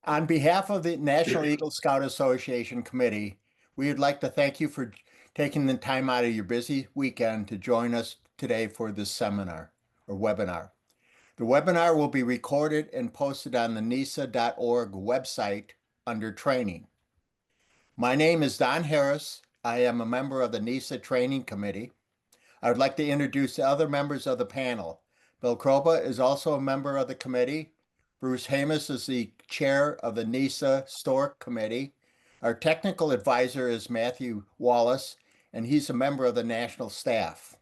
On behalf of the National Eagle Scout Association Committee, we would like to thank you for taking the time out of your busy weekend to join us today for this seminar or webinar. The webinar will be recorded and posted on the NESA.org website under training. My name is Don Harris. I am a member of the NESA Training Committee. I would like to introduce the other members of the panel. Bill Kroba is also a member of the committee. Bruce Hamus is the chair of the NESA Stork Committee. Our technical advisor is Matthew Wallace, and he's a member of the national staff.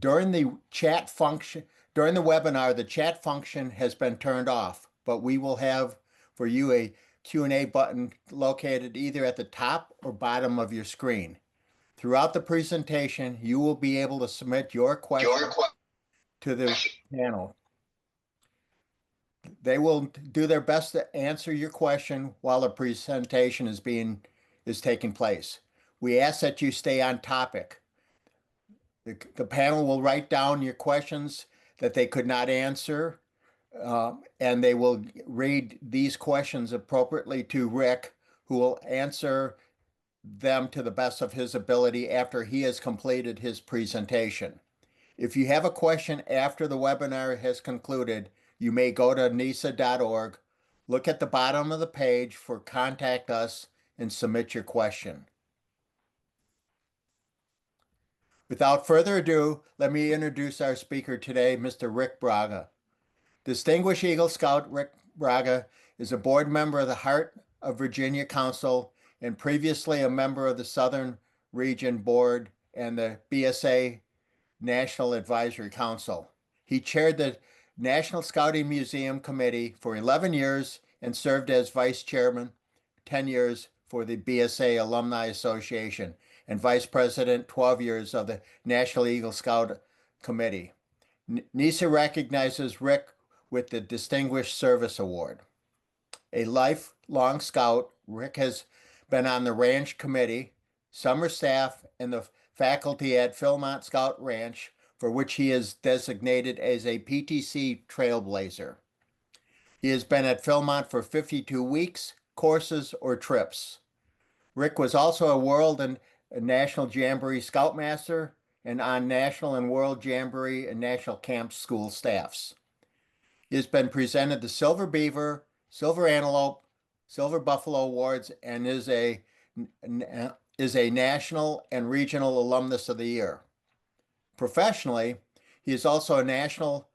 During the webinar, the chat function has been turned off, but we will have for you a Q&A button located either at the top or bottom of your screen. Throughout the presentation, you will be able to submit your question to the panel. They will do their best to answer your question while the presentation is taking place. We ask that you stay on topic. The panel will write down your questions that they could not answer, and they will read these questions appropriately to Rick, who will answer them to the best of his ability after he has completed his presentation. If you have a question after the webinar has concluded, you may go to NESA.org, look at the bottom of the page for Contact Us, and submit your question. Without further ado, let me introduce our speaker today, Mr. Rick Braga. Distinguished Eagle Scout Rick Braga is a board member of the Heart of Virginia Council and previously a member of the Southern Region Board and the BSA National Advisory Council. He chaired the National Scouting Museum Committee for 11 years and served as vice chairman 10 years for the BSA Alumni Association and vice president 12 years of the National Eagle Scout Committee. NESA recognizes Rick with the Distinguished Service Award. A lifelong scout, Rick has been on the Ranch Committee, summer staff, and the faculty at Philmont Scout Ranch, for which he is designated as a PTC Trailblazer. He has been at Philmont for 52 weeks, courses, or trips. Rick was also a World and National Jamboree Scoutmaster and on National and World Jamboree and National Camp School staffs. He has been presented the Silver Beaver, Silver Antelope, Silver Buffalo Awards, and is a National and Regional Alumnus of the Year. Professionally, he is also a national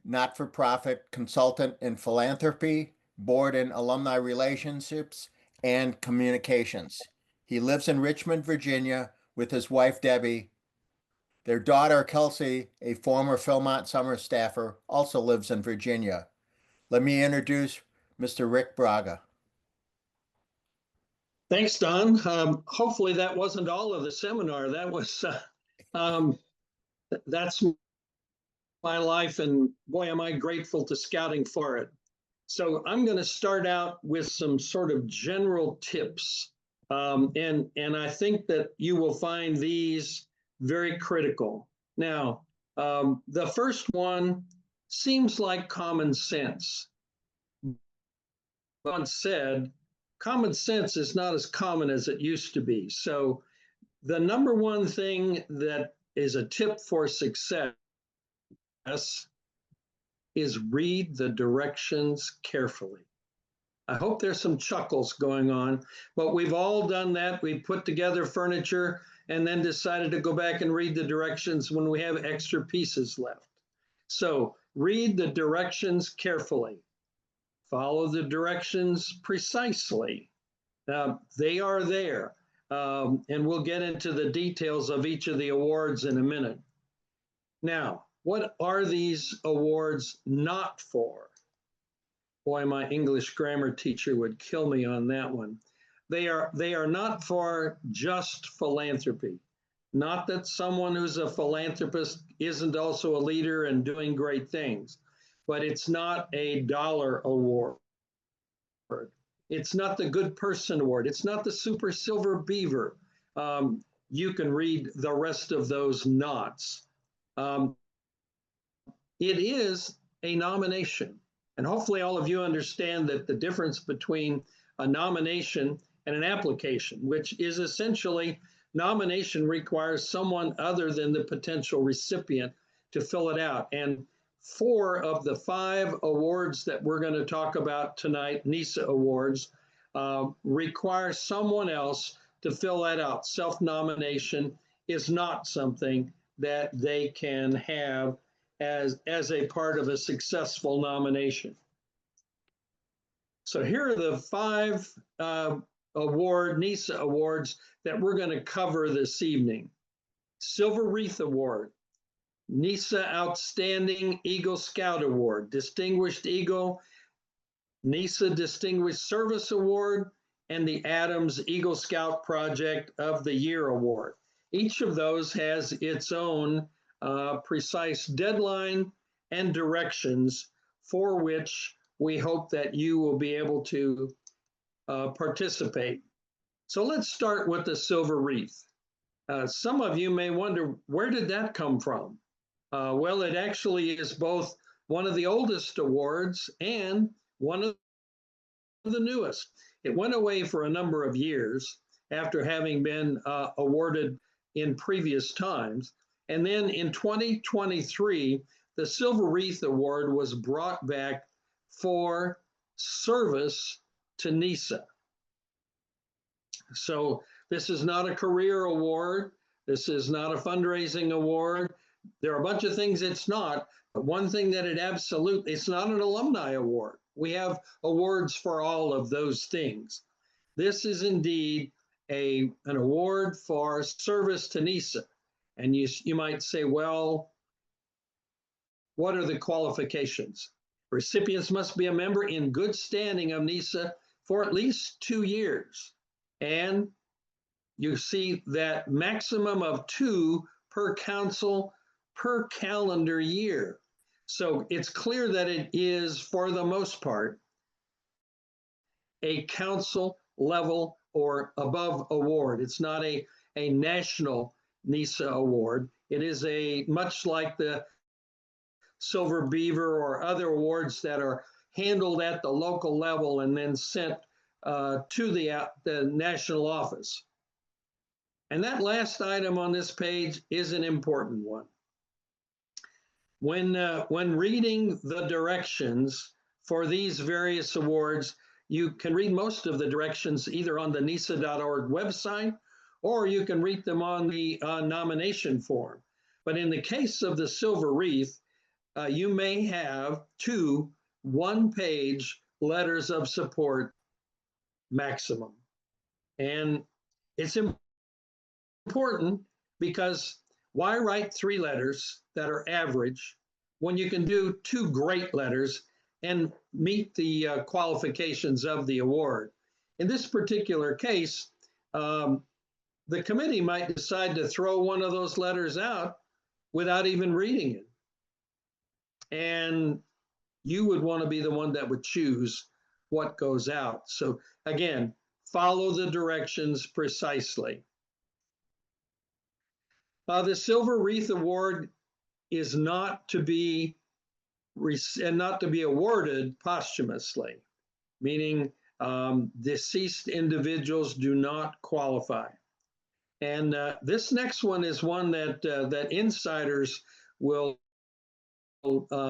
not-for-profit consultant in philanthropy, board and alumni relationships, and communications. He lives in Richmond, Virginia, with his wife, Debbie. Their daughter, Kelsey, a former Philmont summer staffer, also lives in Virginia. Let me introduce Mr. Rick Braga. Thanks, Don. Hopefully that wasn't all of the seminar. That was, that's my life, and boy, am I grateful to scouting for it. So I'm going to start out with some sort of general tips, and I think that you will find these very critical. Now, the first one seems like common sense. Once said, common sense is not as common as it used to be. So the number one thing that is a tip for success is read the directions carefully. I hope there's some chuckles going on, but we've all done that. We put together furniture and then decided to go back and read the directions when we have extra pieces left. So read the directions carefully. Follow the directions precisely. They are there, and we'll get into the details of each of the awards in a minute. Now, what are these awards not for? Boy, my English grammar teacher would kill me on that one. They are not for just philanthropy. Not that someone who's a philanthropist isn't also a leader and doing great things, but it's not a dollar award. It's not the Good Person Award. It's not the Super Silver Beaver. You can read the rest of those nots. It is a nomination. And hopefully all of you understand that the difference between a nomination and an application, which is essentially nomination requires someone other than the potential recipient to fill it out. And 4 of the 5 awards that we're going to talk about tonight, NESA awards, require someone else to fill that out. Self-nomination is not something that they can have as a part of a successful nomination. So here are the 5 NESA awards that we're going to cover this evening. Silver Wreath Award, NESA Outstanding Eagle Scout Award, Distinguished Eagle, NESA Distinguished Service Award, and the Adams Eagle Scout Project of the Year Award. Each of those has its own precise deadline and directions for which we hope that you will be able to participate. So let's start with the Silver Wreath. Some of you may wonder, where did that come from? Well, it actually is both one of the oldest awards and one of the newest. It went away for a number of years after having been awarded in previous times. And then in 2023, the Silver Wreath Award was brought back for service to NESA. So this is not a career award. This is not a fundraising award. There are a bunch of things it's not, but one thing that it absolutely, it's not an alumni award. We have awards for all of those things. This is indeed an award for service to NESA. And you might say, well, what are the qualifications? Recipients must be a member in good standing of NESA for at least 2 years. And you see that maximum of 2 per council per calendar year. So it's clear that it is, for the most part, a council level or above award. It's not a national NESA award. It is much like the Silver Beaver or other awards that are handled at the local level and then sent to the national office. And that last item on this page is an important one. When reading the directions for these various awards, you can read most of the directions either on the NESA.org website, or you can read them on the nomination form. But in the case of the Silver Wreath, you may have 2 one-page letters of support maximum. And it's important because why write 3 letters that are average when you can do 2 great letters and meet the qualifications of the award? In this particular case, the committee might decide to throw one of those letters out without even reading it. And you would want to be the one that would choose what goes out. So again, follow the directions precisely. The Silver Wreath Award is not to be awarded posthumously, meaning deceased individuals do not qualify. And this next one is one that insiders will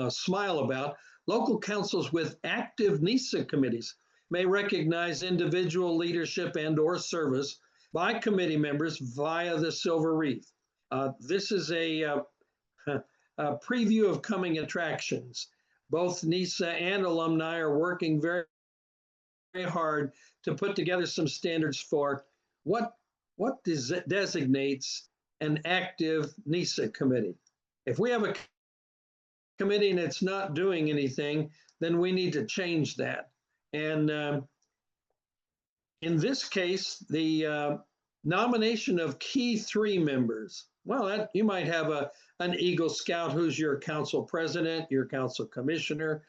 smile about. Local councils with active NESA committees may recognize individual leadership and/or service by committee members via the Silver Wreath. This is a preview of coming attractions. Both NESA and alumni are working very, very hard to put together some standards for what designates an active NESA committee. If we have a committee and it's not doing anything, then we need to change that. And in this case, the nomination of key 3 members. Well, you might have an Eagle Scout who's your council president, your council commissioner,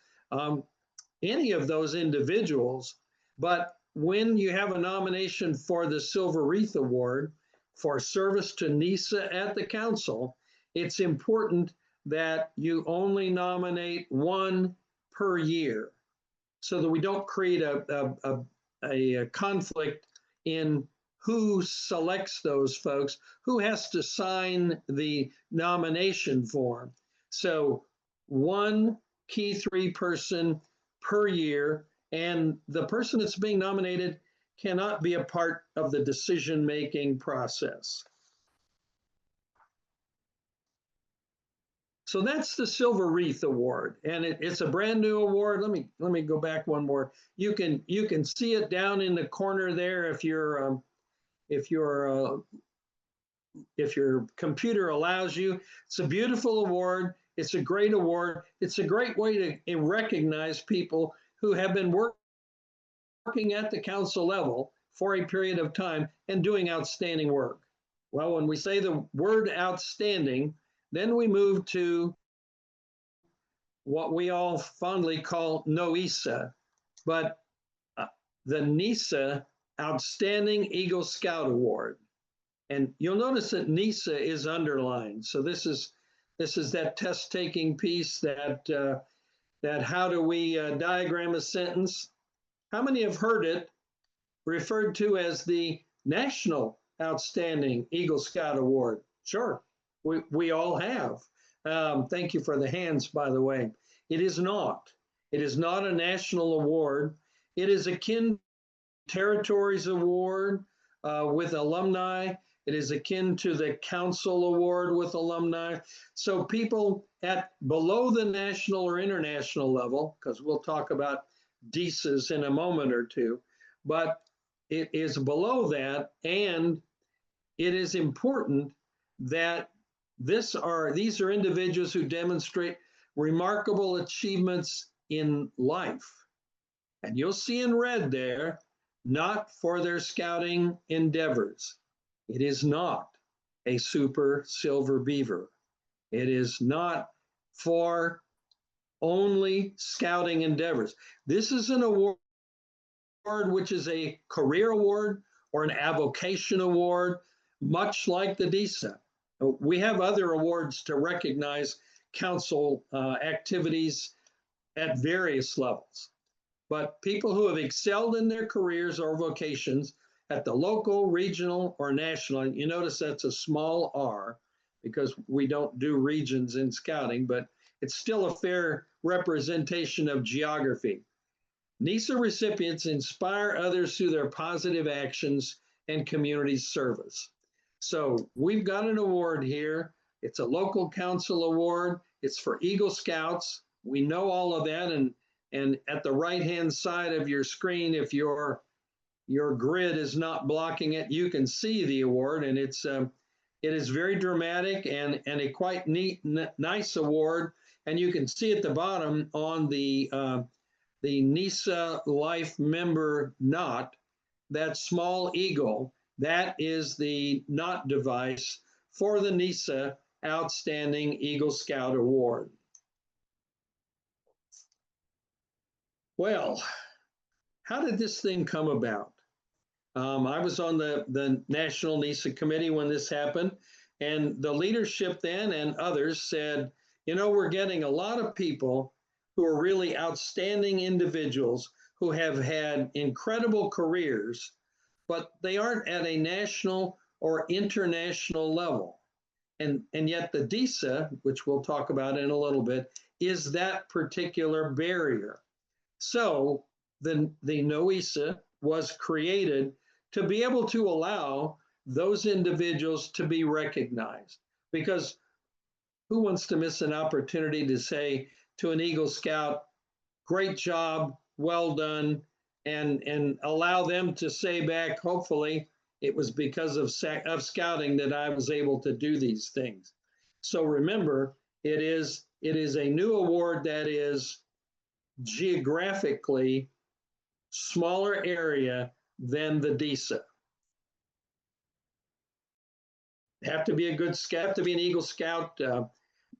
any of those individuals. But when you have a nomination for the Silver Wreath Award for service to NESA at the council, it's important that you only nominate 1 per year so that we don't create a conflict in who selects those folks, who has to sign the nomination form. So one key three person per year, and the person that's being nominated cannot be a part of the decision-making process. So that's the Silver Wreath Award, and it's a brand new award. Let me go back one more. You can see it down in the corner there if you're if your if your computer allows you. It's a beautiful award. It's a great award. It's a great way to recognize people who have been working at the council level for a period of time and doing outstanding work. Well, when we say the word outstanding, then we move to what we all fondly call NOESA, but the NESA Outstanding Eagle Scout Award. And you'll notice that NESA is underlined. So this is that test taking piece that how do we diagram a sentence? How many have heard it referred to as the National Outstanding Eagle Scout Award? Sure, we all have. Thank you for the hands, by the way. It is not. It is not a national award. It is akin to Territories Award with alumni. It is akin to the Council Award with alumni. So people at below the national or international level, because we'll talk about DESAs in a moment or two, but it is below that, and it is important that these are individuals who demonstrate remarkable achievements in life. And you'll see in red there, not for their scouting endeavors. It is not a super silver beaver. It is not for only scouting endeavors. This is an award which is a career award or an avocation award, much like the DESA. We have other awards to recognize council activities at various levels. But people who have excelled in their careers or vocations at the local, regional, or national, you notice that's a small r because we don't do regions in scouting, but it's still a fair representation of geography. NESA recipients inspire others through their positive actions and community service. So we've got an award here. It's a local council award. It's for Eagle Scouts. We know all of that, and at the right-hand side of your screen, if your grid is not blocking it, you can see the award, and it is very dramatic and a quite neat, nice award. And you can see at the bottom on the NESA Life member knot, that small eagle, that is the knot device for the NESA Outstanding Eagle Scout Award. Well, how did this thing come about? I was on the National NESA Committee when this happened, and the leadership then and others said, you know, we're getting a lot of people who are really outstanding individuals who have had incredible careers, but they aren't at a national or international level. And yet the DESA, which we'll talk about in a little bit, is that particular barrier. So the NOESA was created to be able to allow those individuals to be recognized. Because who wants to miss an opportunity to say to an Eagle Scout, great job, well done, and allow them to say back, hopefully, it was because of scouting that I was able to do these things. So remember, it is a new award that is geographically smaller area than the DESA. Have to be a good scout, have to be an Eagle Scout.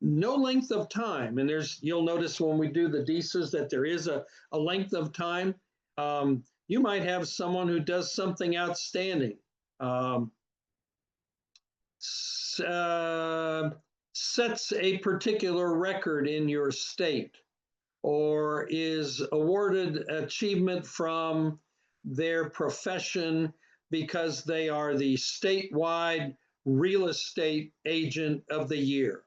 No length of time, and you'll notice when we do the DESAs that there is a length of time. You might have someone who does something outstanding. Sets a particular record in your state, or is awarded achievement from their profession because they are the statewide real estate agent of the year.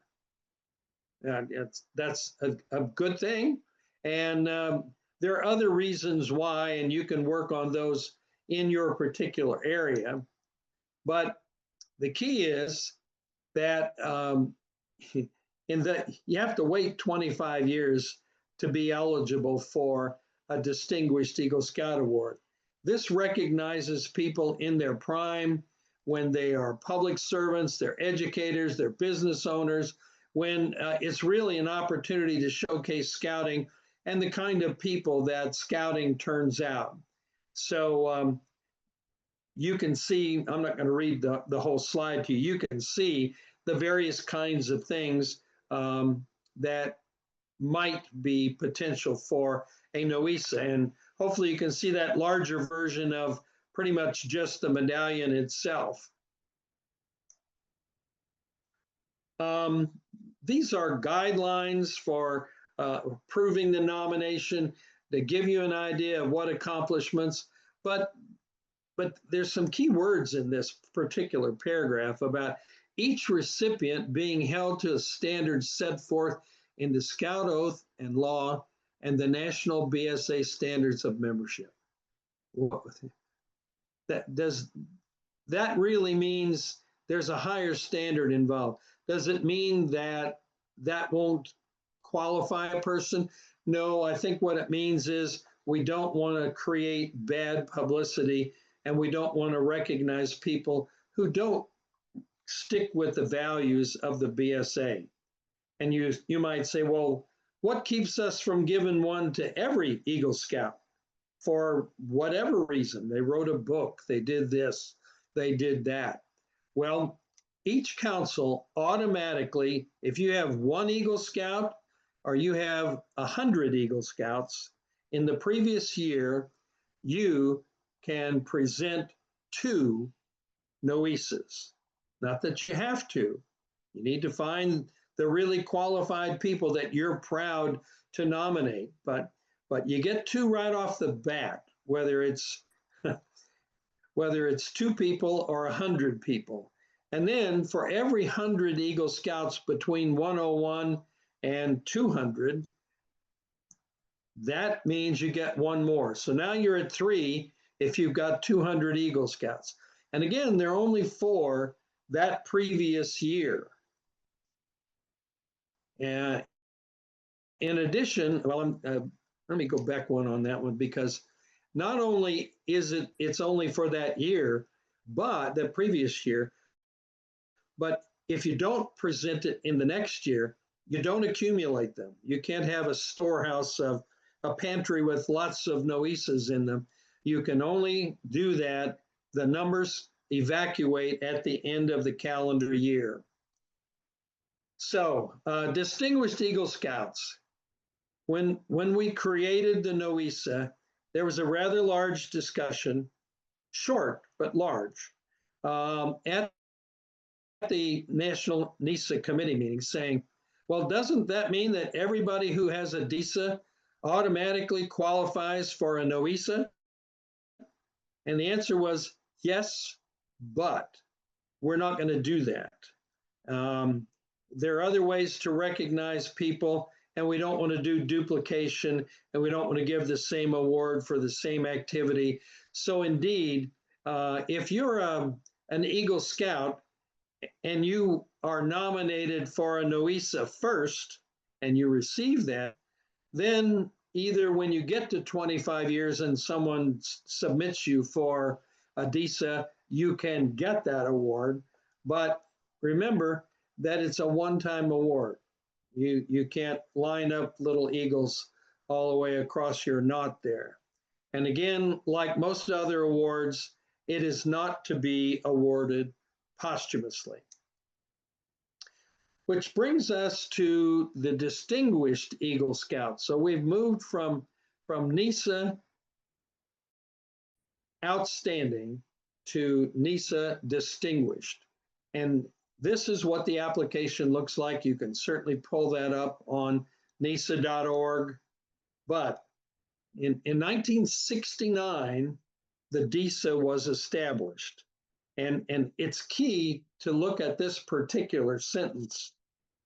That's a good thing. And there are other reasons why, and you can work on those in your particular area. But the key is that you have to wait 25 years to be eligible for a Distinguished Eagle Scout Award. This recognizes people in their prime when they are public servants, they're educators, they're business owners, when it's really an opportunity to showcase scouting and the kind of people that scouting turns out. So you can see, I'm not going to read the whole slide to you, you can see the various kinds of things that might be potential for a NOESA. And hopefully you can see that larger version of pretty much just the medallion itself. These are guidelines for approving the nomination to give you an idea of what accomplishments, but there's some key words in this particular paragraph about each recipient being held to a standard set forth in the Scout Oath and Law and the National BSA Standards of Membership. That really means there's a higher standard involved. Does it mean that won't qualify a person? No, I think what it means is we don't want to create bad publicity, and we don't want to recognize people who don't stick with the values of the BSA. And you might say, well, what keeps us from giving one to every Eagle Scout for whatever reason? They wrote a book, they did this, they did that. Well, each council automatically, if you have one Eagle Scout or you have 100 Eagle Scouts in the previous year, you can present 2 NOESAs. Not that you have to. You need to find the really qualified people that you're proud to nominate, but you get 2 right off the bat, whether it's 2 people or 100 people. And then for every 100 Eagle Scouts between 101 and 200, that means you get 1 more. So now you're at 3 if you've got 200 Eagle Scouts. And again, they're only for that previous year. And in addition, well, let me go back one on that one, because not only is it's only for that year, but the previous year, but if you don't present it in the next year, you don't accumulate them. You can't have a storehouse of a pantry with lots of NOESAs in them. You can only do that. The numbers evacuate at the end of the calendar year. So, Distinguished Eagle Scouts. When we created the NOESA, there was a rather large discussion, short but large, at the National NESA committee meeting, saying, well, doesn't that mean that everybody who has a DESA automatically qualifies for a NOESA? And the answer was yes, but we're not going to do that. There are other ways to recognize people, and we don't want to do duplication, and we don't want to give the same award for the same activity. So indeed, if you're an Eagle Scout and you are nominated for a NOESA first, and you receive that, then either when you get to 25 years and someone submits you for a DESA, you can get that award. But remember that it's a one-time award. You can't line up little eagles all the way across your knot there. And again, like most other awards, it is not to be awarded posthumously. Which brings us to the Distinguished Eagle Scout. So we've moved from NESA Outstanding to NESA Distinguished. And this is what the application looks like. You can certainly pull that up on NESA.org. But in 1969, the NESA was established. And it's key to look at this particular sentence,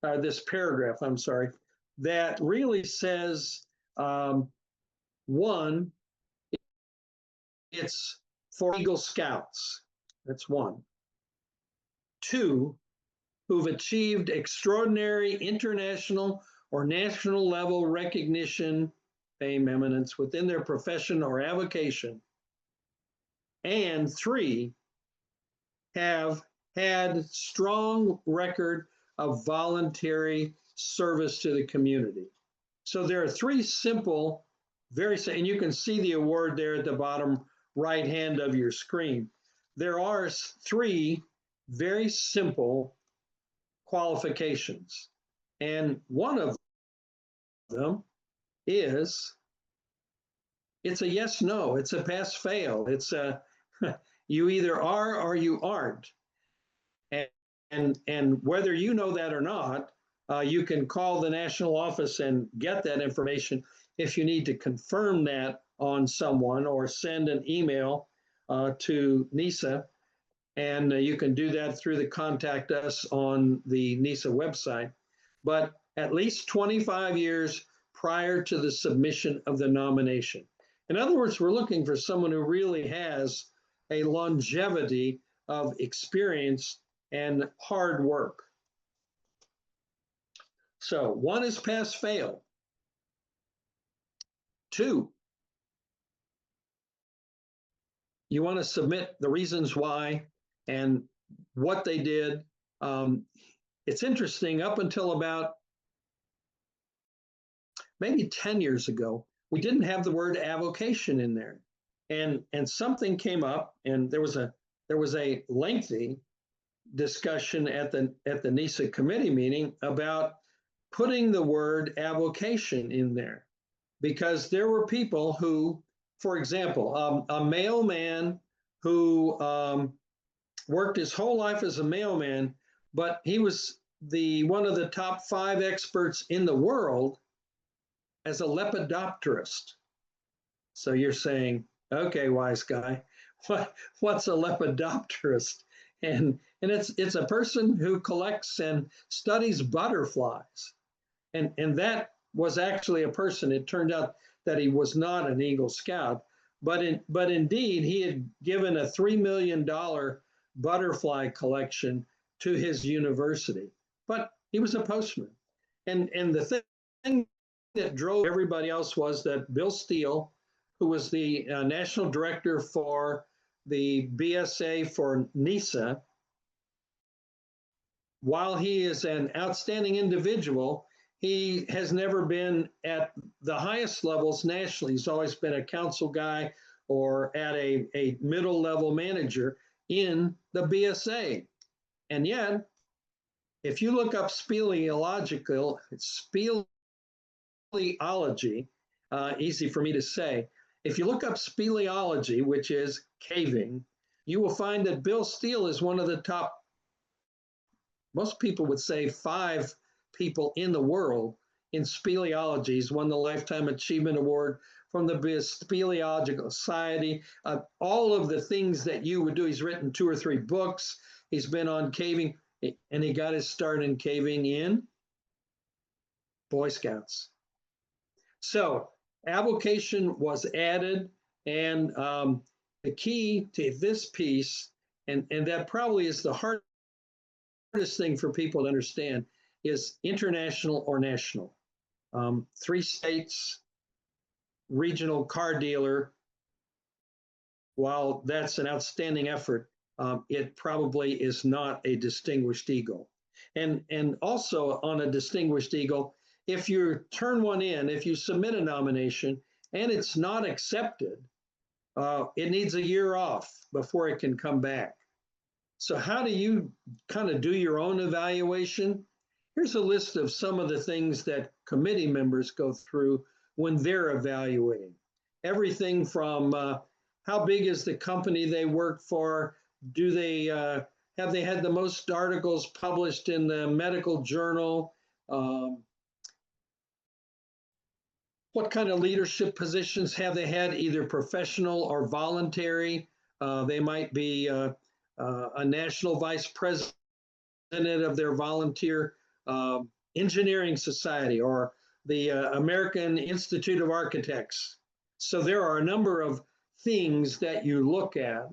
this paragraph, I'm sorry, that really says one, it's for Eagle Scouts. That's one. Two, who've achieved extraordinary international or national level recognition, fame, eminence within their profession or avocation. And three, have had strong record of voluntary service to the community. So there are three simple, and you can see the award there at the bottom right hand of your screen. There are three very simple qualifications. And one of them is it's a yes, no, it's a pass fail. It's a you either are or you aren't. And whether you know that or not, you can call the national office and get that information if you need to confirm that on someone or send an email to NESA. And you can do that through the contact us on the NESA website. But at least 25 years prior to the submission of the nomination. In other words, we're looking for someone who really has a longevity of experience and hard work. So one is pass fail. Two, you want to submit the reasons why and what they did. It's interesting, up until about maybe 10 years ago, we didn't have the word avocation in there. And something came up, and there was a lengthy discussion at the NESA committee meeting about putting the word avocation in there, because there were people who, for example, a mailman who worked his whole life as a mailman, but he was one of the top 5 experts in the world as a lepidopterist. So you're saying, okay, wise guy, what's a lepidopterist? And it's a person who collects and studies butterflies. And that was actually a person. It turned out that he was not an Eagle Scout, but indeed he had given a $3 million butterfly collection to his university. But he was a postman. And the thing that drove everybody else was that Bill Steele, who was the national director for the BSA for NESA, while he is an outstanding individual, he has never been at the highest levels nationally. He's always been a council guy or at a middle level manager in the BSA. And yet, if you look up speleology, easy for me to say, if you look up speleology, which is caving, you will find that Bill Steele is one of the top, most people would say 5 people in the world in speleology. He's won the Lifetime Achievement Award from the Speleological Society. All of the things that you would do. He's written 2 or 3 books. He's been on caving, and he got his start in caving in Boy Scouts. So avocation was added, and the key to this piece, and that probably is the hardest thing for people to understand, is international or national. 3 states, regional car dealer. While that's an outstanding effort, it probably is not a distinguished eagle. And also on a distinguished eagle, if you turn one in, if you submit a nomination and it's not accepted, it needs a year off before it can come back. So how do you kind of do your own evaluation? Here's a list of some of the things that committee members go through when they're evaluating. Everything from how big is the company they work for? Do they have they had the most articles published in the medical journal? what kind of leadership positions have they had, either professional or voluntary? They might be a national vice president of their volunteer engineering society or the American Institute of Architects. So there are a number of things that you look at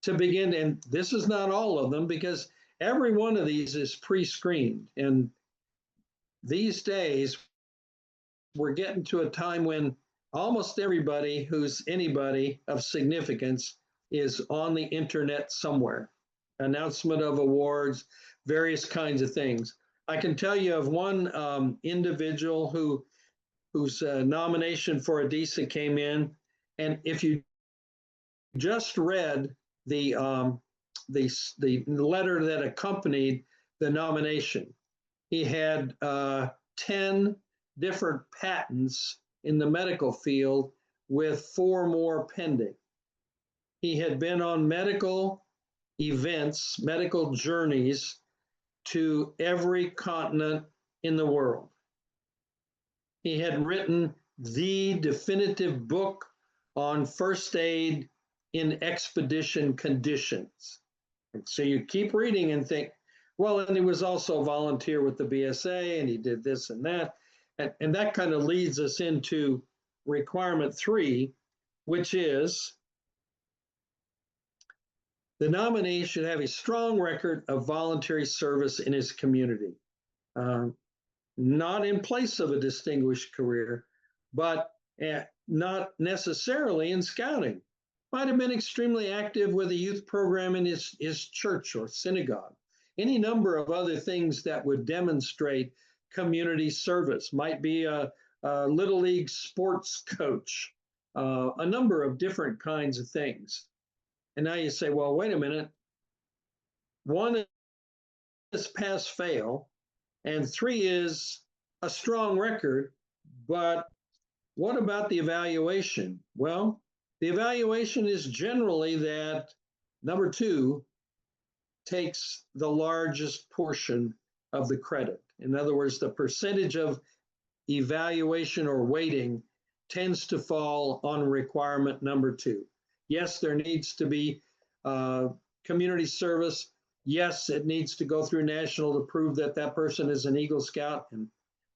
to begin, and this is not all of them because every one of these is pre-screened. And these days, we're getting to a time when almost everybody who's anybody of significance is on the internet somewhere. Announcement of awards, various kinds of things. I can tell you of one individual whose nomination for a DESA came in, and if you just read the letter that accompanied the nomination, he had 10 different patents in the medical field with 4 more pending. He had been on medical events, medical journeys to every continent in the world. He had written the definitive book on first aid in expedition conditions. And so you keep reading and think, well, and he was also a volunteer with the BSA and he did this and that. And that kind of leads us into requirement 3, which is the nominee should have a strong record of voluntary service in his community, not in place of a distinguished career, but not necessarily in scouting. Might have been extremely active with a youth program in his church or synagogue. Any number of other things that would demonstrate community service. Might be a Little League sports coach, a number of different kinds of things. And now you say, well, wait a minute. 1 is pass fail, and 3 is a strong record. But what about the evaluation? Well, the evaluation is generally that number 2 takes the largest portion of the credit. In other words, the percentage of evaluation or weighting tends to fall on requirement number 2. Yes, there needs to be community service. Yes, it needs to go through national to prove that that person is an Eagle Scout. And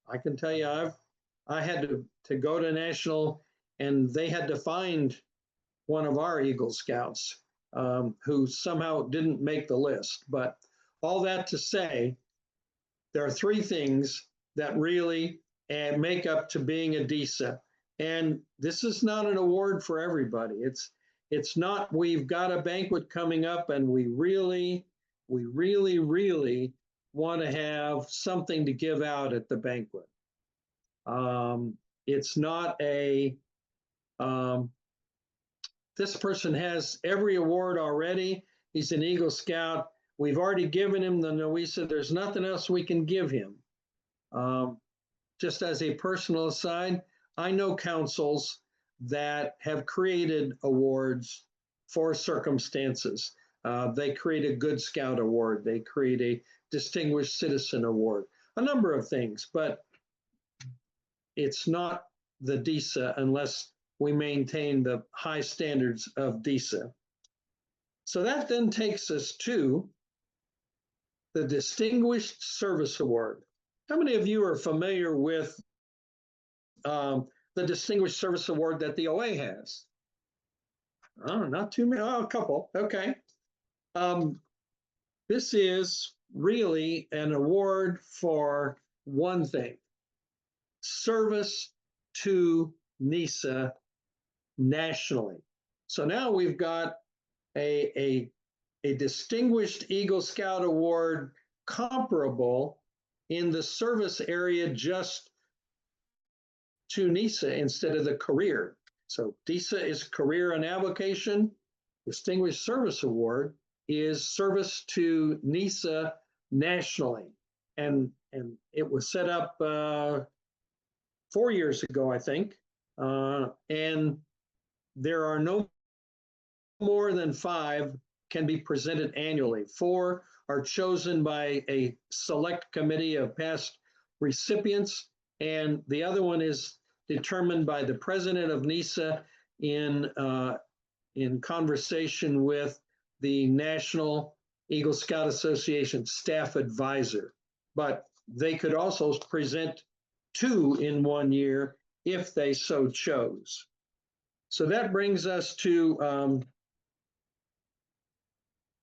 I can tell you, I had to go to national, and they had to find one of our Eagle Scouts who somehow didn't make the list. But all that to say, there are 3 things that really make up to being a DESA. And this is not an award for everybody. It's not, we've got a banquet coming up and we really want to have something to give out at the banquet. It's not a, this person has every award already. He's an Eagle Scout. We've already given him the NESA. There's nothing else we can give him. Just as a personal aside, I know councils that have created awards for circumstances. They create a Good Scout Award. They create a Distinguished Citizen Award, a number of things, but it's not the DESA unless we maintain the high standards of DESA. So that then takes us to the Distinguished Service Award. How many of you are familiar with the Distinguished Service Award that the OA has? Oh, not too many. Oh, a couple. Okay. This is really an award for one thing: service to NESA nationally. So now we've got a Distinguished Eagle Scout Award comparable in the service area just to NESA instead of the career. So DESA is career and avocation. Distinguished Service Award is service to NESA nationally. And it was set up 4 years ago, I think. And there are no more than 5 can be presented annually. 4 are chosen by a select committee of past recipients, and the other one is determined by the president of NESA in conversation with the National Eagle Scout Association staff advisor. But they could also present 2 in 1 year if they so chose. So that brings us to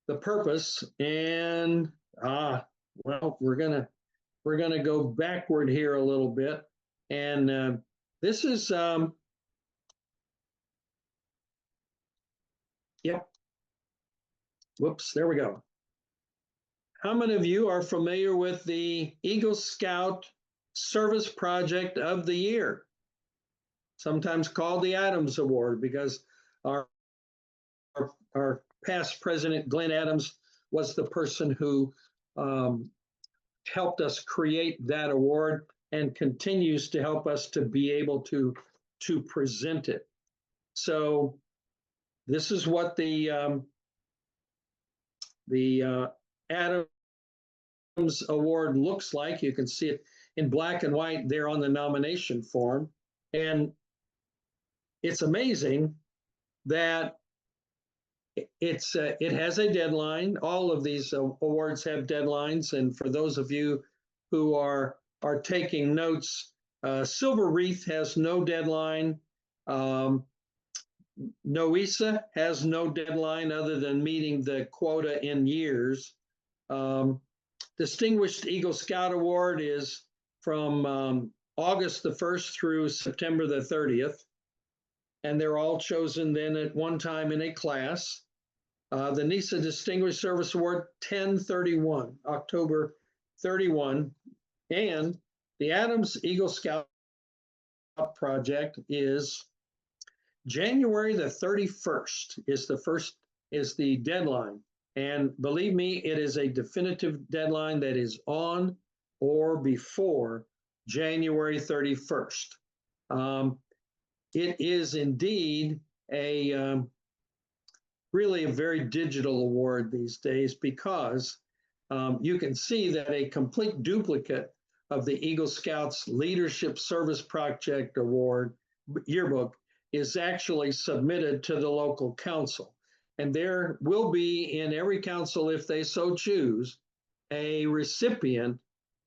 the purpose, and well, we're gonna go backward here a little bit, and this is yep. Whoops, there we go. How many of you are familiar with the Eagle Scout Service Project of the Year? Sometimes called the Adams Award, because our past president, Glenn Adams, was the person who helped us create that award and continues to help us to be able to present it. So this is what the Adams Award looks like. You can see it in black and white there on the nomination form. And it's amazing that it has a deadline. All of these awards have deadlines. And for those of you who are taking notes, Silver Wreath has no deadline. NESA has no deadline other than meeting the quota in years. Distinguished Eagle Scout Award is from August the 1st through September the 30th. And they're all chosen then at one time in a class. The NESA Distinguished Service Award, 10/31, October 31. And the Adams Eagle Scout Project is January the 31st is the deadline. And believe me, it is a definitive deadline that is on or before January 31st. It is indeed really a very digital award these days, because you can see that a complete duplicate of the Eagle Scouts Leadership Service Project Award yearbook is actually submitted to the local council. And there will be in every council, if they so choose, a recipient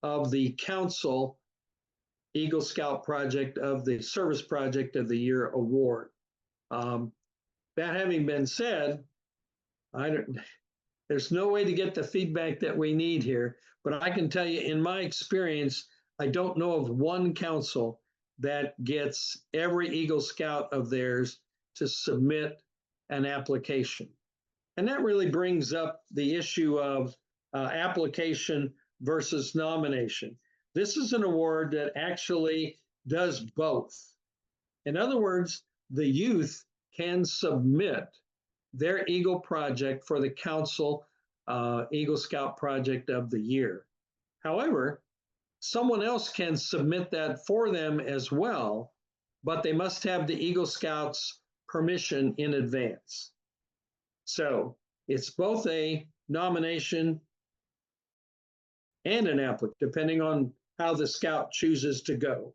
of the council Eagle Scout Project of the Service Project of the Year award. That having been said, there's no way to get the feedback that we need here, but I can tell you in my experience, I don't know of one council that gets every Eagle Scout of theirs to submit an application. And that really brings up the issue of application versus nomination. This is an award that actually does both. In other words, the youth can submit their Eagle project for the council Eagle Scout Project of the Year. However, someone else can submit that for them as well, but they must have the Eagle Scouts permission in advance. So it's both a nomination and an applicant, depending on how the scout chooses to go.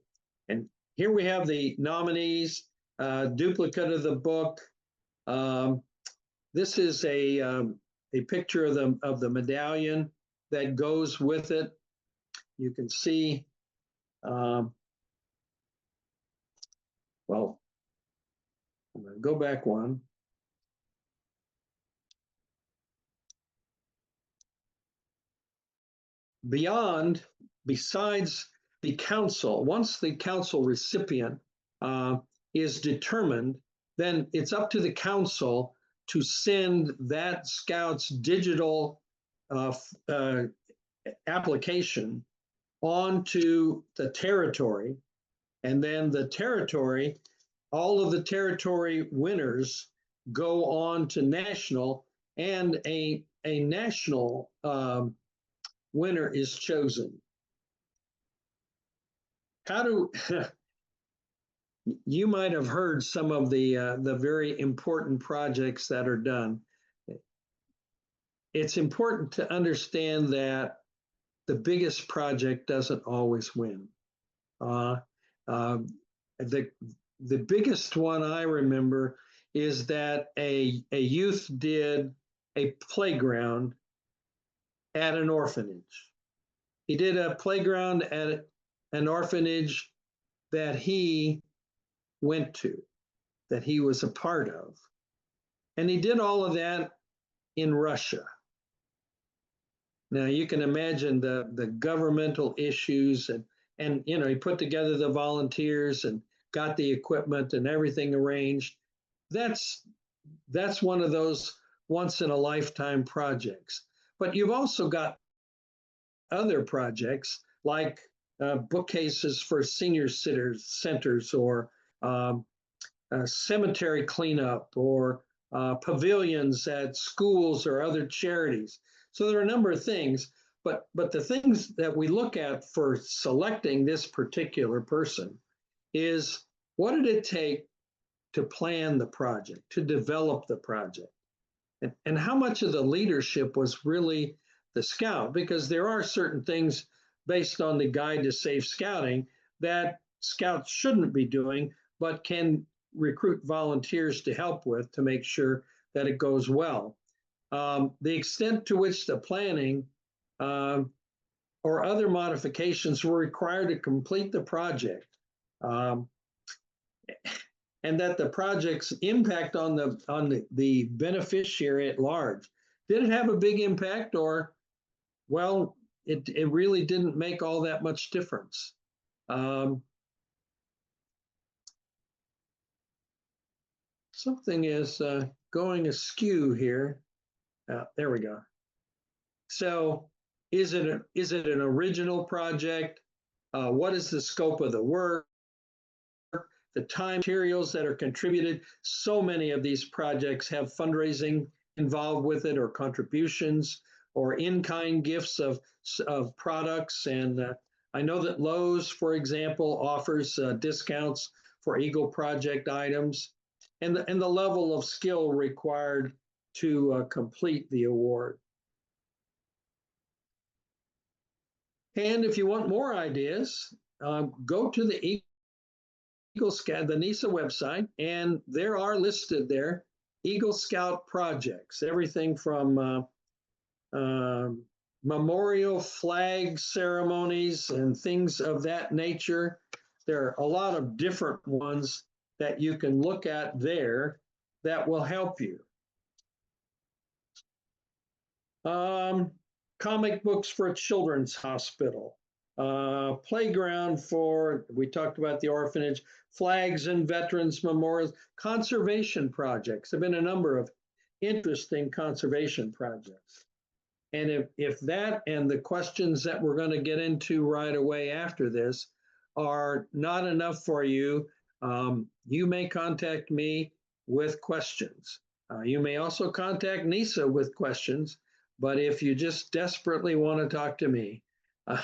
And here we have the nominees, duplicate of the book. This is a picture of the medallion that goes with it. You can see, well, I'm going to go back one. Besides the council, once the council recipient is determined, then it's up to the council to send that scout's digital application onto the territory, and then the territory, all of the territory winners go on to national, and a national winner is chosen. You might have heard some of the very important projects that are done. It's important to understand that the biggest project doesn't always win. the the biggest one I remember is that a youth did a playground at an orphanage. He did a playground at an orphanage that he went to, that he was a part of. And he did all of that in Russia. Now you can imagine the governmental issues and he put together the volunteers and got the equipment and everything arranged. That's that's one of those once in a lifetime projects. But you've also got other projects like bookcases for senior centers or um, cemetery cleanup or pavilions at schools or other charities. So there are a number of things, but the things that we look at for selecting this particular person is what did it take to plan the project, to develop the project, and how much of the leadership was really the scout? Because there are certain things based on the Guide to Safe Scouting that scouts shouldn't be doing, but can recruit volunteers to help with to make sure that it goes well. The extent to which the planning or other modifications were required to complete the project, um, and that the project's impact on the beneficiary at large. Did it have a big impact, or well, it really didn't make all that much difference? Something is going askew here. There we go. So is it an original project? What is the scope of the work? The time, materials that are contributed? So many of these projects have fundraising involved with it, or contributions, or in-kind gifts of products. And I know that Lowe's, for example, offers discounts for Eagle Project items, and the level of skill required to complete the award. And if you want more ideas, go to the Eagle Scout, the NESA website, and there are listed there Eagle Scout projects, everything from memorial flag ceremonies and things of that nature. There are a lot of different ones that you can look at there that will help you. Comic books for a children's hospital, playground for, we talked about the orphanage, flags and veterans memorials, conservation projects. There have been a number of interesting conservation projects. And if that and the questions that we're going to get into right away after this are not enough for you, you may contact me with questions. You may also contact NESA with questions. But if you just desperately want to talk to me, I'm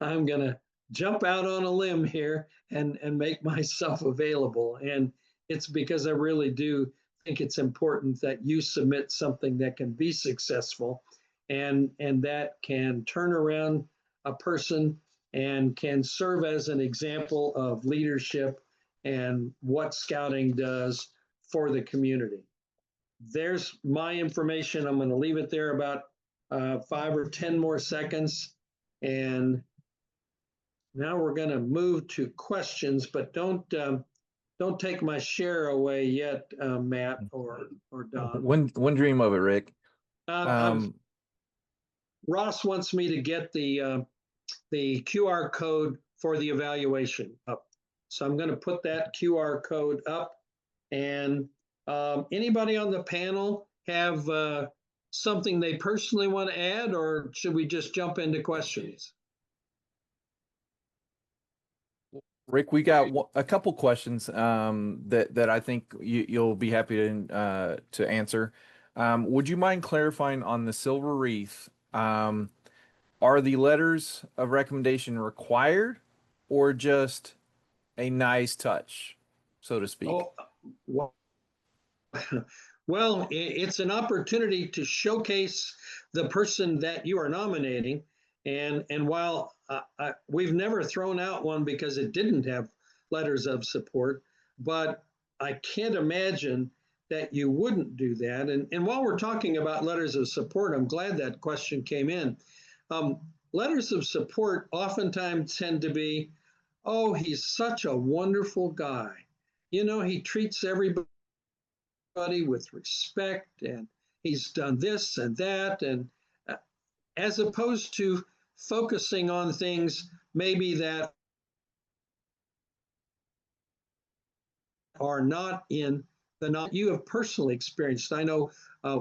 going to jump out on a limb here and make myself available. And it's because I really do think it's important that you submit something that can be successful and that can turn around a person and can serve as an example of leadership and what scouting does for the community. There's my information. I'm going to leave it there about 5 or 10 more seconds. And now we're going to move to questions, but don't take my share away yet, Matt or Don. One dream of it, Rick. Ross wants me to get the QR code for the evaluation up. So I'm going to put that QR code up. And anybody on the panel have something they personally want to add, or should we just jump into questions? Rick, we got a couple questions that I think you'll be happy to answer. Would you mind clarifying on the silver wreath? Are the letters of recommendation required, or just a nice touch, so to speak? Oh, well, it's an opportunity to showcase the person that you are nominating. And while we've never thrown out one because it didn't have letters of support, but I can't imagine that you wouldn't do that. And while we're talking about letters of support, I'm glad that question came in. Letters of support oftentimes tend to be, oh, he's such a wonderful guy. You know, he treats everybody with respect, and he's done this and that. And as opposed to focusing on things maybe that are not in the not you have personally experienced. I know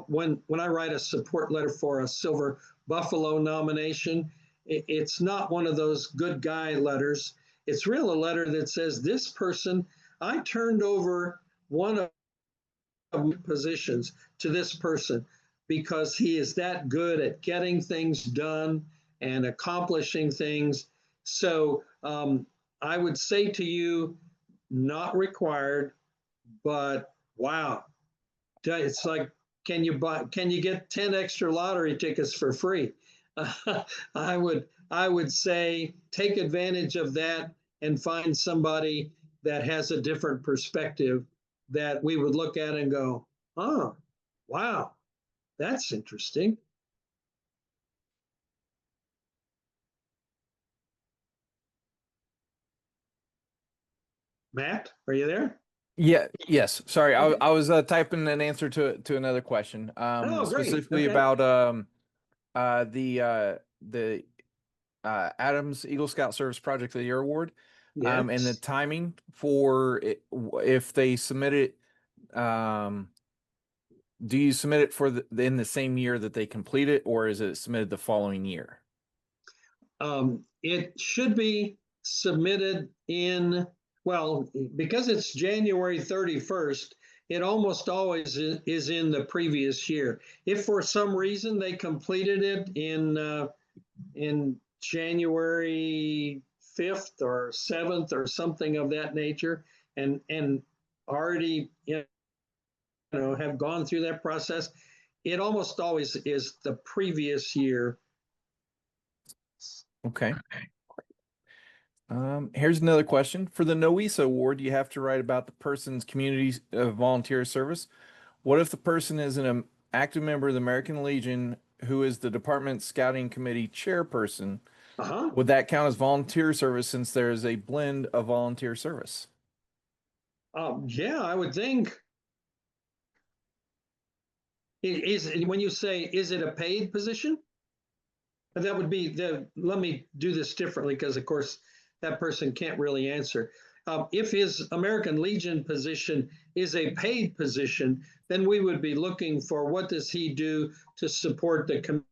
when I write a support letter for a Silver Buffalo nomination, it's not one of those good guy letters. It's really a letter that says this person, I turned over one of positions to this person because he is that good at getting things done and accomplishing things. So I would say to you, not required, but wow, it's like, can you get 10 extra lottery tickets for free? I would say take advantage of that and find somebody that has a different perspective that we would look at and go, oh, wow, that's interesting. Matt, are you there? Yeah, yes. Sorry, Okay. I was typing an answer to another question, Oh, great. specifically Okay. about the Adams Eagle Scout Service Project of the Year Award, and the Yes. timing for it, if they submit it. Do you submit it for in the same year that they complete it, or is it submitted the following year? It should be submitted in, well, because it's January 31st, it almost always is in the previous year. If for some reason they completed it in January 5th or 7th or something of that nature, and already have gone through that process, it almost always is the previous year. Okay. Here's another question. For the NOESA award, you have to write about the person's community volunteer service. What if the person is an active member of the American Legion who is the department scouting committee chairperson? Uh-huh. Would that count as volunteer service since there is a blend of volunteer service? Yeah, I would think. Is when you say, is it a paid position? That would be let me do this differently because, of course, that person can't really answer. If his American Legion position is a paid position, then we would be looking for what does he do to support the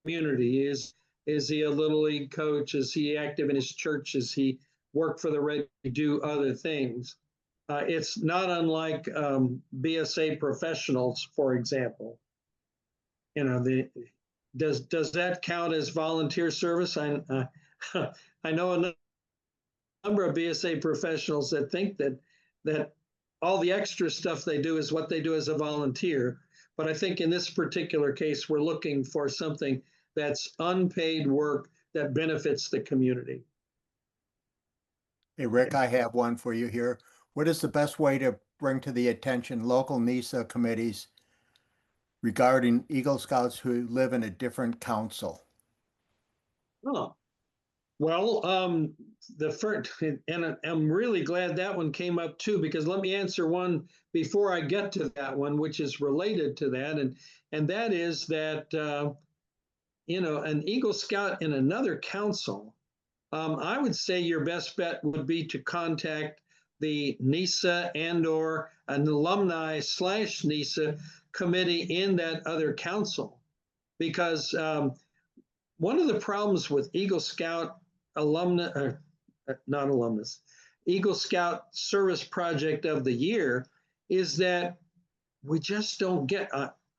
community? Is he a little league coach? Is he active in his church? Is he work for the Red? Do other things? It's not unlike BSA professionals, for example. Does that count as volunteer service? I know a number of BSA professionals that think that all the extra stuff they do is what they do as a volunteer. But I think in this particular case, we're looking for something that's unpaid work that benefits the community. Hey, Rick, I have one for you here. What is the best way to bring to the attention local NESA committees regarding Eagle Scouts who live in a different council? Oh, well, the first, and I'm really glad that one came up too, because let me answer one before I get to that one, which is related to that, and that is that an Eagle Scout in another council. I would say your best bet would be to contact the NESA and/or an alumni / NESA committee in that other council, because one of the problems with Eagle Scout alumni, not alumnus, Eagle Scout Service Project of the Year is that we just don't get.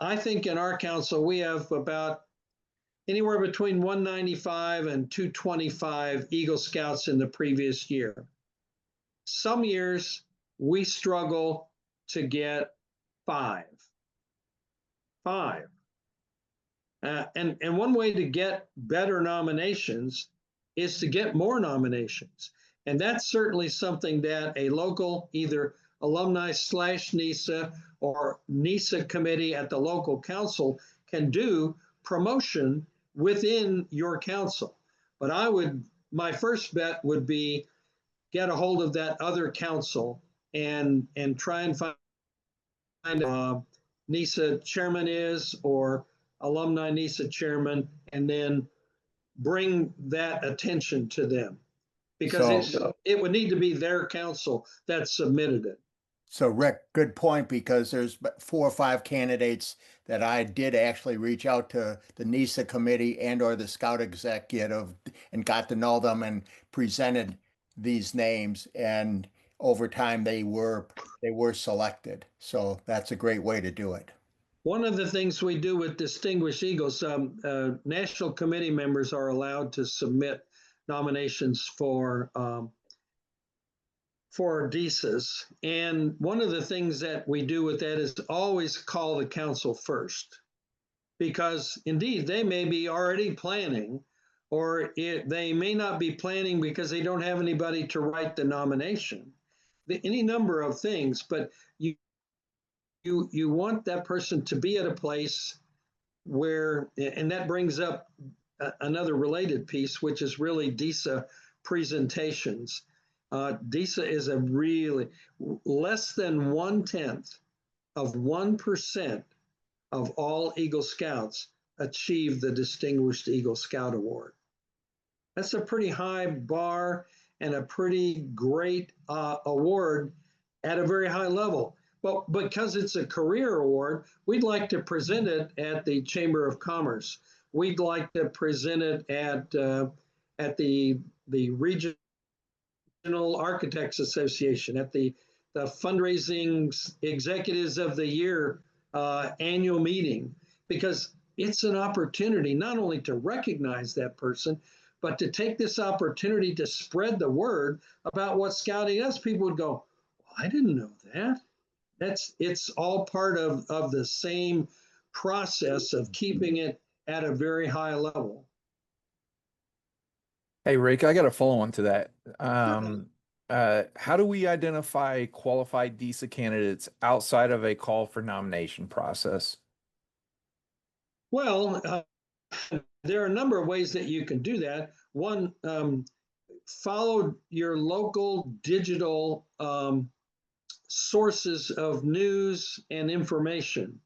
I think in our council we have about anywhere between 195 and 225 Eagle Scouts in the previous year. Some years we struggle to get five. And one way to get better nominations is to get more nominations. And that's certainly something that a local, either alumni slash NESA or NESA committee at the local council can do promotion within your council. But my first bet would be get a hold of that other council and try and find NESA chairman is, or alumni NESA chairman, and then bring that attention to them, because it would need to be their council that submitted it. So Rick, good point, because there's 4 or 5 candidates that I did actually reach out to the NESA committee and or the Scout executive and got to know them and presented these names, and over time they were selected. So that's a great way to do it. One of the things we do with Distinguished Eagles, national committee members are allowed to submit nominations for DESAs. And one of the things that we do with that is always call the council first, because indeed they may be already planning, or they may not be planning because they don't have anybody to write the nomination. Any number of things, but you want that person to be at a place where, and that brings up another related piece, which is really DESA presentations. DESA is a really less than 0.1% of all Eagle Scouts achieve the Distinguished Eagle Scout Award. That's a pretty high bar and a pretty great award at a very high level. But because it's a career award, we'd like to present it at the Chamber of Commerce. We'd like to present it at the Regional Architects Association, at the Fundraising Executives of the Year annual meeting, because it's an opportunity not only to recognize that person, but to take this opportunity to spread the word about what scouting is. People would go, well, I didn't know that. It's all part of the same process of keeping it at a very high level. Hey, Rick, I got a follow on to that. How do we identify qualified DESA candidates outside of a call for nomination process? Well, there are a number of ways that you can do that. One, follow your local digital sources of news and information.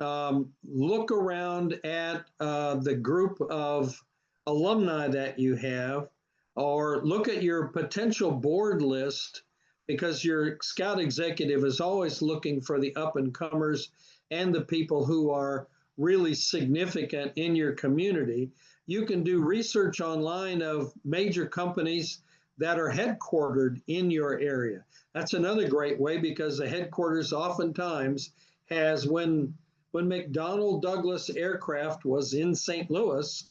Look around at the group of alumni that you have, or look at your potential board list, because your scout executive is always looking for the up and comers and the people who are really significant in your community. You can do research online of major companies that are headquartered in your area. That's another great way, because the headquarters oftentimes has, when McDonnell Douglas Aircraft was in St. Louis,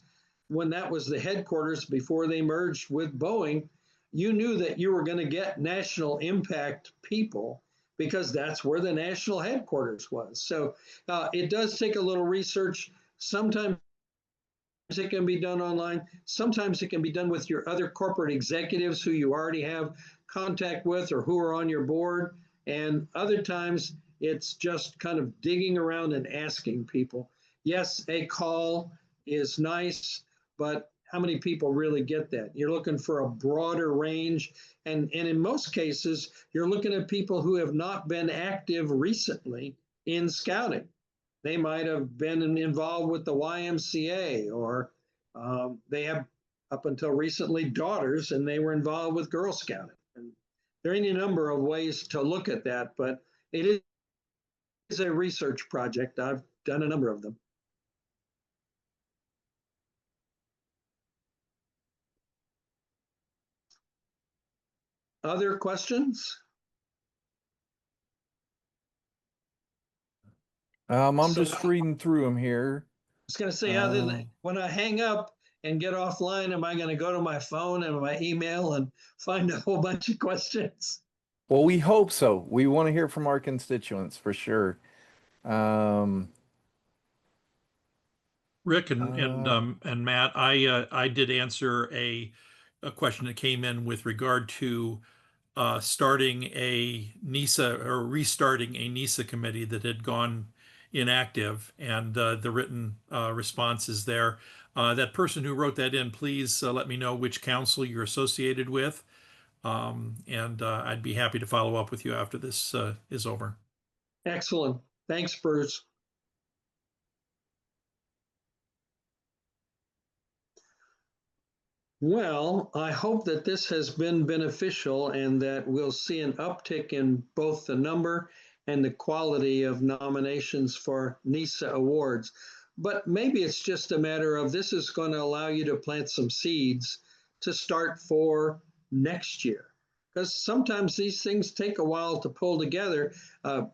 when that was the headquarters before they merged with Boeing, you knew that you were going to get national impact people, because that's where the national headquarters was. So it does take a little research. Sometimes it can be done online. Sometimes it can be done with your other corporate executives who you already have contact with or who are on your board. And other times it's just kind of digging around and asking people. Yes, a call is nice, but how many people really get that? You're looking for a broader range. And in most cases, you're looking at people who have not been active recently in scouting. They might have been involved with the YMCA, or they have, up until recently, daughters, and they were involved with Girl Scouting. And there are any number of ways to look at that, but it is a research project. I've done a number of them. Other questions? I'm just reading through them here. I was going to say, other than when I hang up and get offline, am I going to go to my phone and my email and find a whole bunch of questions? Well, we hope so. We want to hear from our constituents for sure. Rick Uh, and Matt, I did answer a question that came in with regard to starting a NESA or restarting a NESA committee that had gone inactive, and the written response is there. That person who wrote that in, please let me know which council you're associated with, and I'd be happy to follow up with you after this is over. Excellent. Thanks, Bruce. Well, I hope that this has been beneficial and that we'll see an uptick in both the number and the quality of nominations for NESA awards. But maybe it's just a matter of this is going to allow you to plant some seeds to start for next year. Because sometimes these things take a while to pull together. I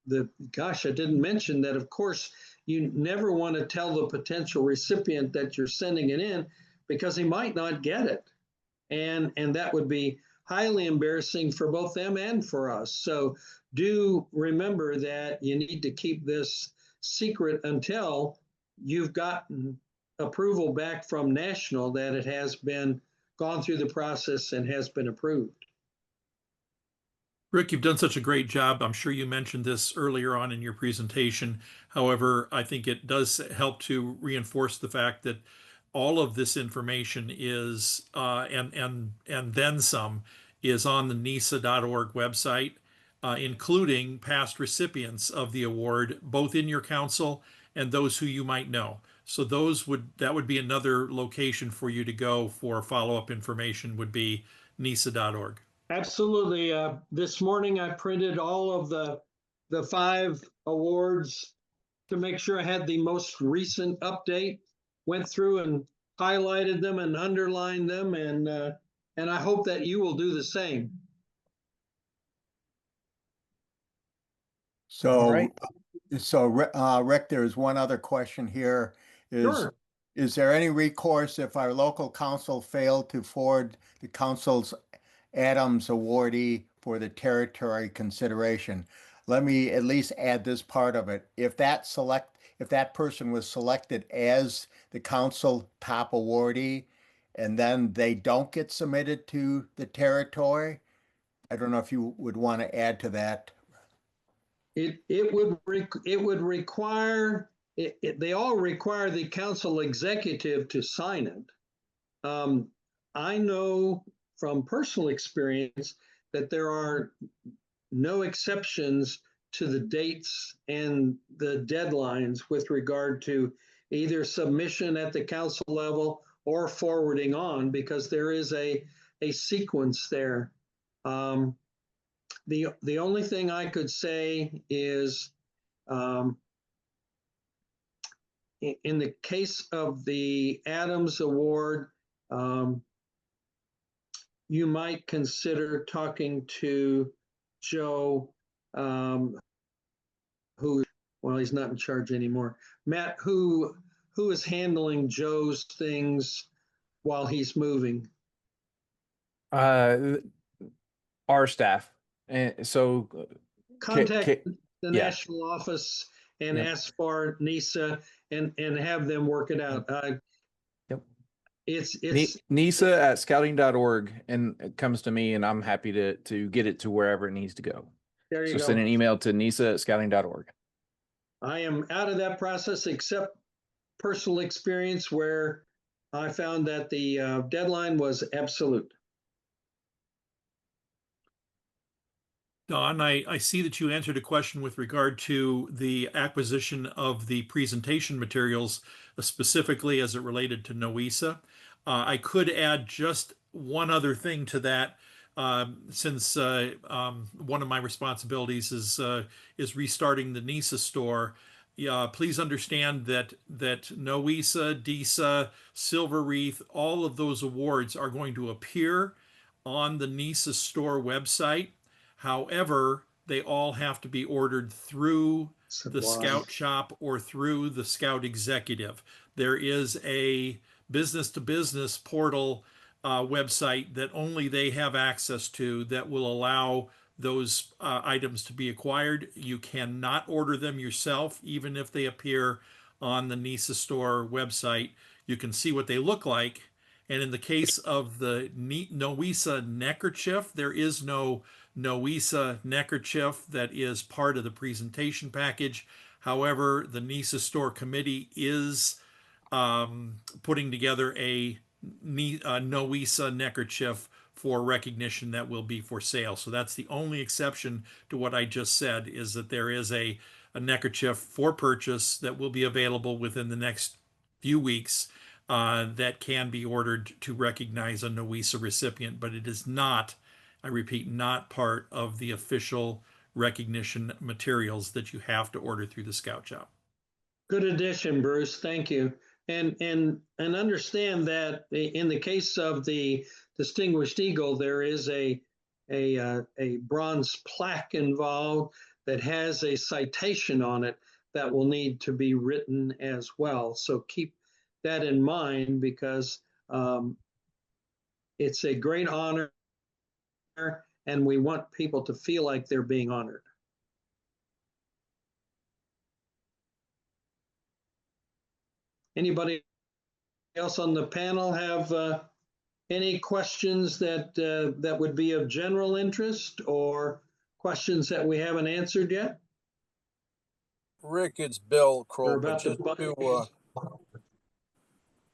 didn't mention that, of course, you never want to tell the potential recipient that you're sending it in because he might not get it. And that would be highly embarrassing for both them and for us. So do remember that you need to keep this secret until you've gotten approval back from National that it has been gone through the process and has been approved. Rick, you've done such a great job. I'm sure you mentioned this earlier on in your presentation. However, I think it does help to reinforce the fact that all of this information is and then some is on the NESA.org website, including past recipients of the award, both in your council and those who you might know. So that would be another location for you to go for follow-up information would be NESA.org. Absolutely. This morning I printed all of the 5 awards to make sure I had the most recent update. Went through and highlighted them and underlined them, and I hope that you will do the same. all So, right. Rick, there's one other question here. Sure. Is there any recourse if our local council failed to forward the council's Adams awardee for the territory consideration? Let me at least add this part of it. If that person was selected as the council top awardee and then they don't get submitted to the territory, I don't know if you would want to add to that. It would require they all require the council executive to sign it. I know from personal experience that there are no exceptions to the dates and the deadlines with regard to either submission at the council level or forwarding on because there is a sequence there. The only thing I could say is in the case of the Adams Award, you might consider talking to Joe, who, well, he's not in charge anymore. Matt, who is handling Joe's things while he's moving? Our staff. And so, Contact the yeah. national office and Yep. ask for NESA and have them work it out. Yep. It's NESA at scouting.org, and it comes to me, and I'm happy to get it to wherever it needs to go. there you So go. send an email to NESA at scouting.org. I am out of that process except personal experience where I found that the deadline was absolute. Don, I see that you answered a question with regard to the acquisition of the presentation materials, specifically as it related to NOESA. I could add just one other thing to that, since one of my responsibilities is restarting the NESA store. Please understand that NOESA, DESA, Silver Wreath, all of those awards are going to appear on the NESA store website. However, they all have to be ordered through the Scout Shop or through the Scout Executive. There is a business to business portal website that only they have access to that will allow those items to be acquired. You cannot order them yourself, even if they appear on the NESA store website. You can see what they look like. And in the case of the NOESA neckerchief, there is no NOESA neckerchief that is part of the presentation package. However, the NESA store committee is putting together a NOESA neckerchief for recognition that will be for sale. So that's the only exception to what I just said, is that there is a neckerchief for purchase that will be available within the next few weeks that can be ordered to recognize a NOESA recipient, but it is not, I repeat, not part of the official recognition materials that you have to order through the Scout Shop. Good addition, Bruce. Thank you. And understand that in the case of the Distinguished Eagle, there is a bronze plaque involved that has a citation on it that will need to be written as well. So keep that in mind, because it's a great honor, and we want people to feel like they're being honored. Anybody else on the panel have any questions that would be of general interest, or questions that we haven't answered yet? Rick, it's Bill We're Crow. about Just to to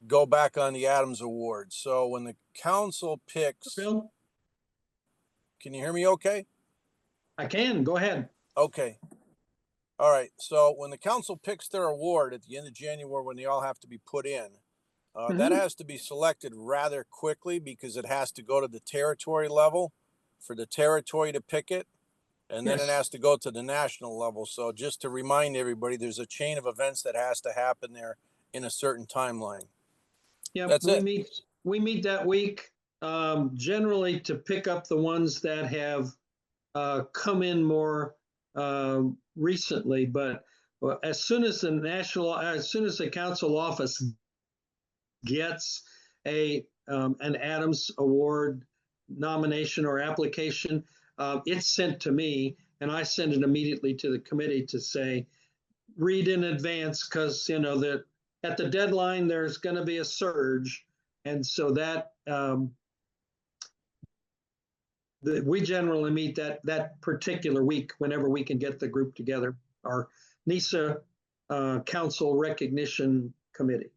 go back on the Adams Award. So when the council picks, Bill, can you hear me okay? I can. Go ahead. Okay. All right. So when the council picks their award at the end of January, when they all have to be put in, that has to be selected rather quickly, because it has to go to the territory level for the territory to pick it. And then Yes. it has to go to the national level. So just to remind everybody, there's a chain of events that has to happen there in a certain timeline. Yeah, That's it. we meet that week, generally to pick up the ones that have come in more recently. But as soon as the council office gets an Adams Award nomination or application, it's sent to me, and I send it immediately to the committee to say, read in advance, because that at the deadline there's going to be a surge, and so that we generally meet that particular week whenever we can get the group together, our NESA Council Recognition Committee.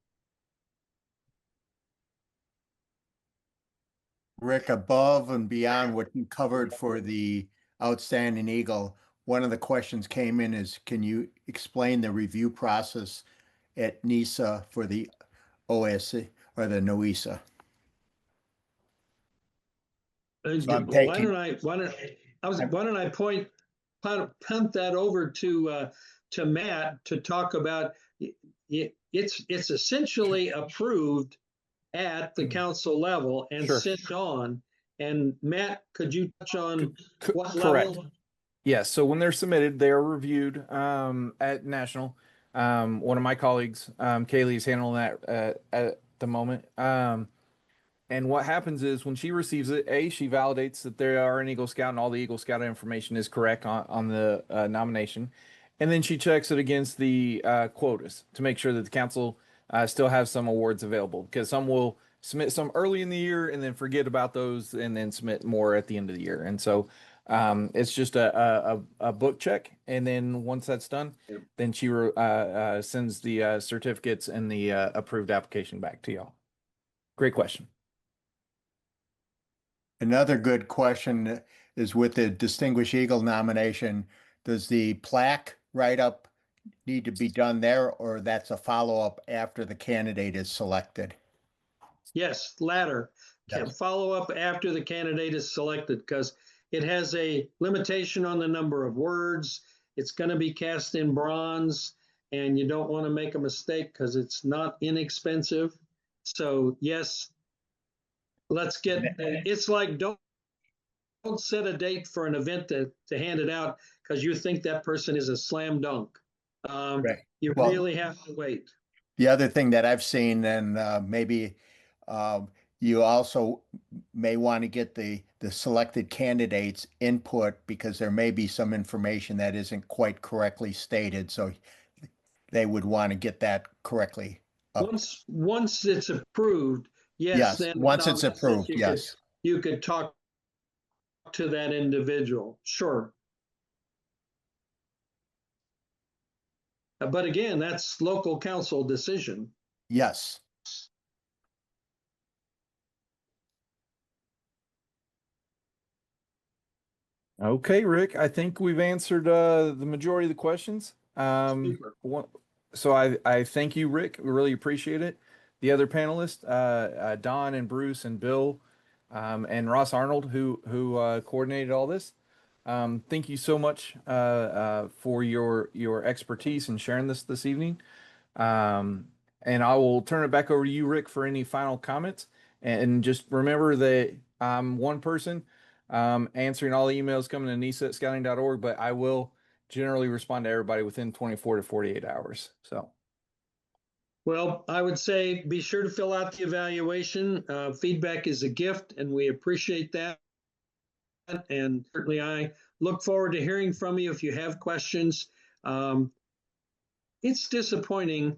Rick, above and beyond what you covered for the Outstanding Eagle, one of the questions came in is, can you explain the review process at NESA for the OSC or the NOESA? So I'm Why taking, don't I punt that over to Matt to talk about it's essentially approved at the council level and Sure. sent on. And Matt, could you touch on what Correct. level? Yes. So when they're submitted, they are reviewed at national. One of my colleagues, Kaylee, is handling that at the moment. And what happens is when she receives it, she validates that they are an Eagle Scout and all the Eagle Scout information is correct on the nomination. And then she checks it against the quotas to make sure that the council still have some awards available, because some will submit some early in the year and then forget about those and then submit more at the end of the year. And so it's just a book check. And then once that's done, then she sends the certificates and the approved application back to y'all. Great question. another good question is, with the Distinguished Eagle nomination, does the plaque write-up need to be done there, or that's a follow-up after the candidate is selected? Yes, latter. Can Yes. follow up after the candidate is selected, because it has a limitation on the number of words. It's going to be cast in bronze, and you don't want to make a mistake because it's not inexpensive. So yes, let's get. It's like don't set a date for an event to hand it out because you think that person is a slam dunk. Right. You Well, really have to wait. the other thing that I've seen, and maybe you also may want to get the selected candidates' input, because there may be some information that isn't quite correctly stated. So they would want to get that correctly up. Once it's approved, yes, Yes, then the once it's common sense, approved, yes. you could talk to that individual. Sure. But again, that's local council decision. Yes. Okay, Rick, I think we've answered the majority of the questions. Super. So I thank you, Rick. We really appreciate it. The other panelists, Don and Bruce and Bill, and Ross Arnold, who coordinated all this. Thank you so much for your expertise in sharing this evening. And I will turn it back over to you, Rick, for any final comments. And just remember that I'm one person answering all the emails coming to NESA@scouting.org, but I will generally respond to everybody within 24 to 48 hours. So. Well, I would say be sure to fill out the evaluation. Feedback is a gift, and we appreciate that. And certainly, I look forward to hearing from you if you have questions. It's disappointing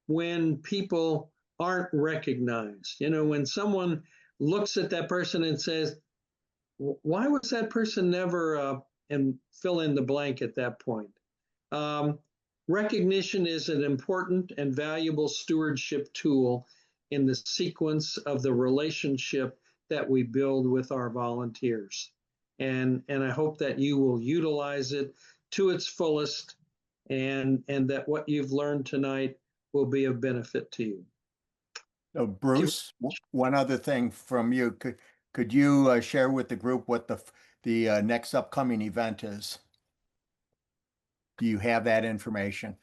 when people aren't recognized. You know, when someone looks at that person and says, why was that person never, and fill in the blank at that point. Recognition is an important and valuable stewardship tool in the sequence of the relationship that we build with our volunteers. And I hope that you will utilize it to its fullest, and that what you've learned tonight will be of benefit to you. So Bruce, one other thing from you, could you share with the group what the next upcoming event is? Do you have that information?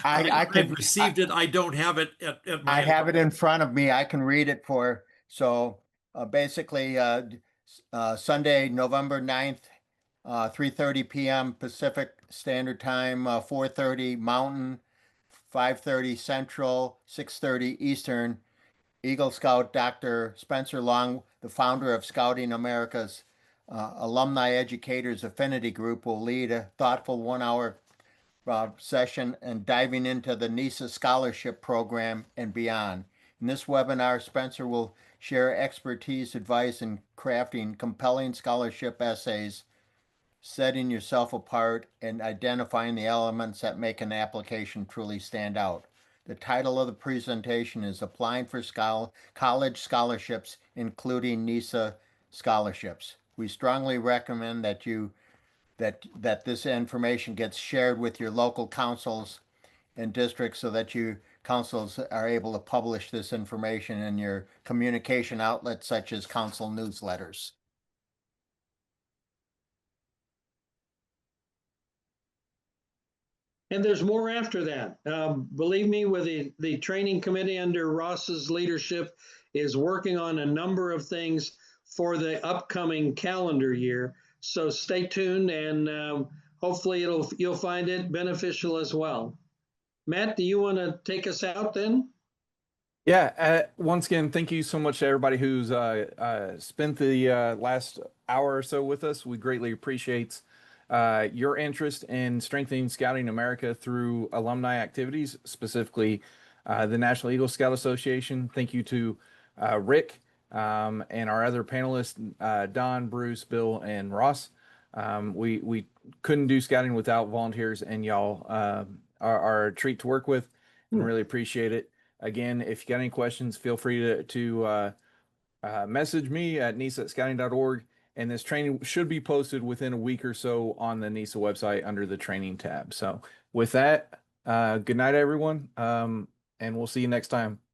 I've received it. I don't have it at my. I have it in front of me. I can read it for. So basically, Sunday, November 9th, 3:30 p.m. Pacific Standard Time, 4:30 Mountain, 5:30 Central, 6:30 Eastern. Eagle Scout Dr. Spencer Long, the founder of Scouting America's Alumni Educators Affinity Group, will lead a thoughtful 1 hour session and diving into the NESA Scholarship Program and beyond. In this webinar, Spencer will share expertise, advice in crafting compelling scholarship essays, setting yourself apart, and identifying the elements that make an application truly stand out. The title of the presentation is Applying for College Scholarships, including NESA scholarships. We strongly recommend that that this information gets shared with your local councils and districts so that you councils are able to publish this information in your communication outlets such as council newsletters. And there's more after that. Believe me, with the training committee under Ross's leadership is working on a number of things for the upcoming calendar year. So stay tuned, and hopefully you'll find it beneficial as well. Matt, do you want to take us out then? Yeah, once again, thank you so much to everybody who's spent the last hour or so with us. We greatly appreciate your interest in strengthening Scouting America through alumni activities, specifically the National Eagle Scout Association. Thank you to Rick and our other panelists, Don, Bruce, Bill, and Ross. We couldn't do scouting without volunteers, and y'all are a treat to work with, and really appreciate it. Again, if you got any questions, feel free to message me at NESA@scouting.org. And this training should be posted within a week or so on the NESA website under the training tab. So with that, good night, everyone. And we'll see you next time.